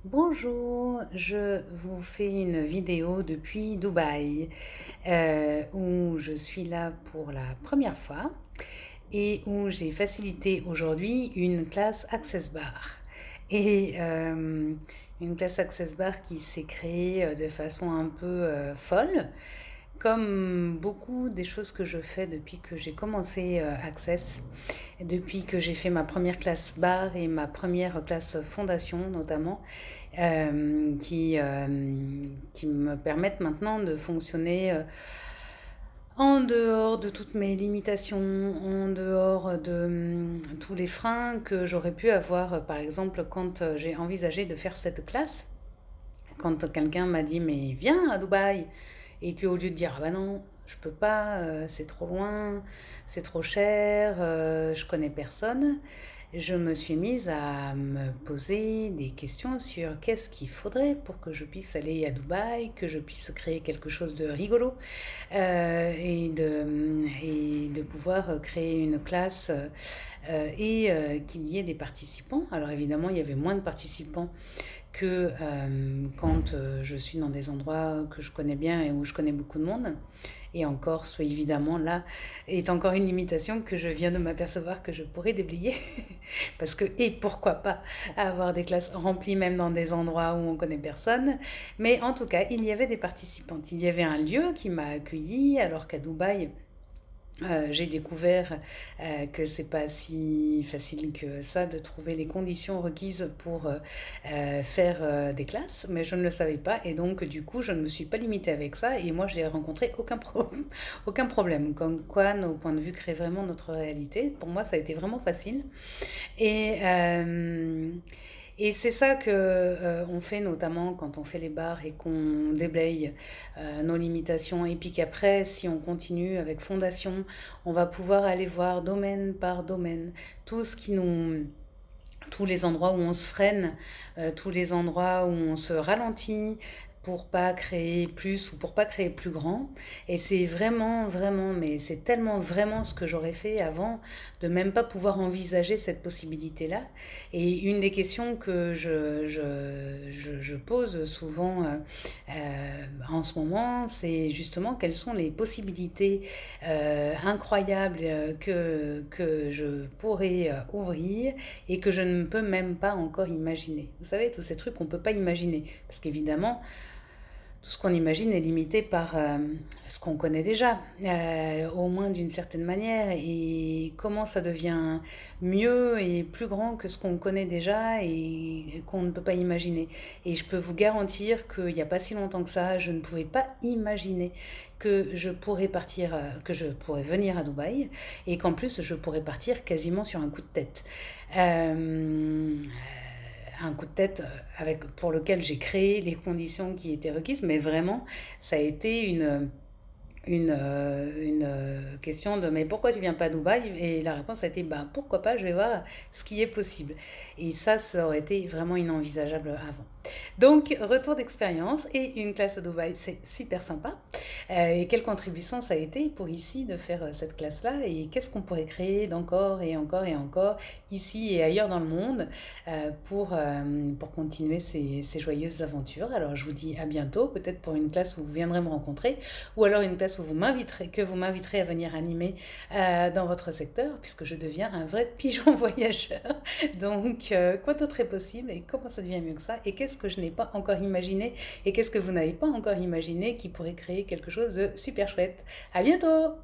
Bonjour, je vous fais une vidéo depuis Dubaï où je suis là pour la première fois et où j'ai facilité aujourd'hui une classe Access Bar. Et une classe Access Bar qui s'est créée de façon un peu folle, comme beaucoup des choses que je fais depuis que j'ai commencé Access, depuis que j'ai fait ma première classe bar et ma première classe fondation notamment, qui me permettent maintenant de fonctionner en dehors de toutes mes limitations, en dehors de tous les freins que j'aurais pu avoir, par exemple, quand j'ai envisagé de faire cette classe. Quand quelqu'un m'a dit mais viens à Dubaï et qu'au lieu de dire ah bah non je peux pas, c'est trop loin, c'est trop cher, je connais personne, je me suis mise à me poser des questions sur qu'est-ce qu'il faudrait pour que je puisse aller à Dubaï, que je puisse créer quelque chose de rigolo, et de pouvoir créer une classe qu'il y ait des participants. Alors évidemment, il y avait moins de participants que quand je suis dans des endroits que je connais bien et où je connais beaucoup de monde. Et encore, soit évidemment, là est encore une limitation que je viens de m'apercevoir que je pourrais déblayer. Parce que, et pourquoi pas, avoir des classes remplies même dans des endroits où on connaît personne. Mais en tout cas, il y avait des participantes. Il y avait un lieu qui m'a accueilli, alors qu'à Dubaï, j'ai découvert que c'est pas si facile que ça de trouver les conditions requises pour faire des classes, mais je ne le savais pas et donc du coup je ne me suis pas limitée avec ça et moi j'ai rencontré aucun problème. Comme quoi, nos points de vue créent vraiment notre réalité. Pour moi, ça a été vraiment facile. Et, euh, et c'est ça que on fait notamment quand on fait les bars et qu'on déblaye nos limitations. Et puis qu'après, si on continue avec Fondation, on va pouvoir aller voir domaine par domaine tout ce qui nous tous les endroits où on se freine, tous les endroits où on se ralentit pour pas créer plus ou pour pas créer plus grand. Et c'est vraiment, vraiment, mais c'est tellement vraiment ce que j'aurais fait avant de même pas pouvoir envisager cette possibilité-là. Et une des questions que je pose souvent en ce moment, c'est justement quelles sont les possibilités incroyables que je pourrais ouvrir et que je ne peux même pas encore imaginer. Vous savez, tous ces trucs qu'on ne peut pas imaginer. Parce qu'évidemment, tout ce qu'on imagine est limité par ce qu'on connaît déjà, au moins d'une certaine manière, et comment ça devient mieux et plus grand que ce qu'on connaît déjà et qu'on ne peut pas imaginer. Et je peux vous garantir qu'il n'y a pas si longtemps que ça, je ne pouvais pas imaginer que je pourrais partir, que je pourrais venir à Dubaï, et qu'en plus je pourrais partir quasiment sur un coup de tête. Euh, un coup de tête pour lequel j'ai créé les conditions qui étaient requises, mais vraiment, ça a été une question de mais pourquoi tu viens pas à Dubaï. Et la réponse a été bah pourquoi pas, je vais voir ce qui est possible. Et ça aurait été vraiment inenvisageable avant. Donc retour d'expérience et une classe à Dubaï, c'est super sympa. Et quelle contribution ça a été pour ici de faire cette classe là, et qu'est-ce qu'on pourrait créer d'encore et encore et encore ici et ailleurs dans le monde pour continuer ces joyeuses aventures. Alors je vous dis à bientôt, peut-être pour une classe où vous viendrez me rencontrer, ou alors une classe où que vous m'inviterez à venir animer dans votre secteur, puisque je deviens un vrai pigeon voyageur. Donc, quoi d'autre est possible et comment ça devient mieux que ça, et qu'est-ce que je n'ai pas encore imaginé et qu'est-ce que vous n'avez pas encore imaginé qui pourrait créer quelque chose de super chouette. À bientôt!